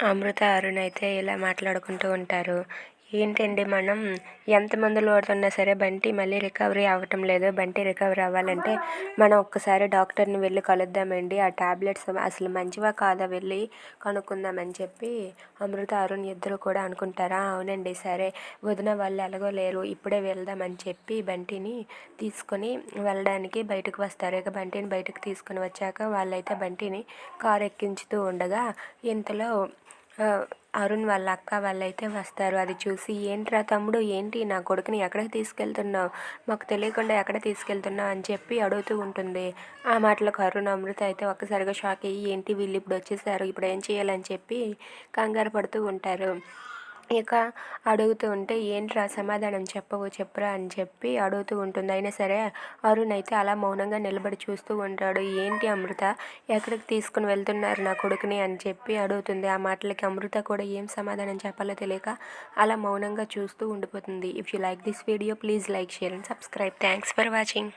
అమృత, అరుణ్ అయితే ఇలా మాట్లాడుకుంటూ ఉంటారు. ఏంటండి మనం ఎంత మందులు వాడుతున్నా సరే బంటి మళ్ళీ రికవరీ అవ్వటం లేదు. బంటి రికవరీ అవ్వాలంటే మనం ఒక్కసారి డాక్టర్ని వెళ్ళి కలుద్దామండి. ఆ టాబ్లెట్స్ అసలు మంచివా కాదా వెళ్ళి కనుక్కుందామని చెప్పి అమృత, అరుణ్ ఇద్దరు కూడా అనుకుంటారా. అవునండి, సరే వదిన వాళ్ళు ఎలాగో లేరు, ఇప్పుడే వెళ్దామని చెప్పి బంటిని తీసుకొని వెళ్ళడానికి బయటకు వస్తారు. ఇక బంటిని బయటకు తీసుకొని వచ్చాక వాళ్ళైతే బంటిని కారు ఎక్కించుతూ ఉండగా ఇంతలో అరుణ్ వాళ్ళ అక్క వాళ్ళైతే వస్తారు. అది చూసి ఏంట్రా తమ్ముడు, ఏంటి నా కొడుకుని ఎక్కడికి తీసుకెళ్తున్నావు, మాకు తెలియకుండా ఎక్కడ తీసుకెళ్తున్నావు అని చెప్పి అడుగుతూ ఉంటుంది. ఆ మాటలకు అరుణ్, అమృత అయితే ఒక్కసారిగా షాక్ అయ్యి ఏంటి వీళ్ళు ఇప్పుడు వచ్చేసారు, ఇప్పుడు ఏం చేయాలని చెప్పి కంగారు పడుతూ ఉంటారు. ఇక అడుగుతూ ఉంటే ఏంట్రా సమాధానం చెప్పవు, చెప్పురా అని చెప్పి అడుగుతూ ఉంటుంది. అయినా సరే అరుణ్ అయితే అలా మౌనంగా నిలబడి చూస్తూ ఉంటాడు. ఏంటి అమృత, ఎక్కడికి తీసుకుని వెళ్తున్నారు నా కొడుకుని అని చెప్పి అడుగుతుంది. ఆ మాటలకి అమృత కూడా ఏం సమాధానం చెప్పాలో తెలియక అలా మౌనంగా చూస్తూ ఉండిపోతుంది. If you like this video please like, share and subscribe. Thanks for watching.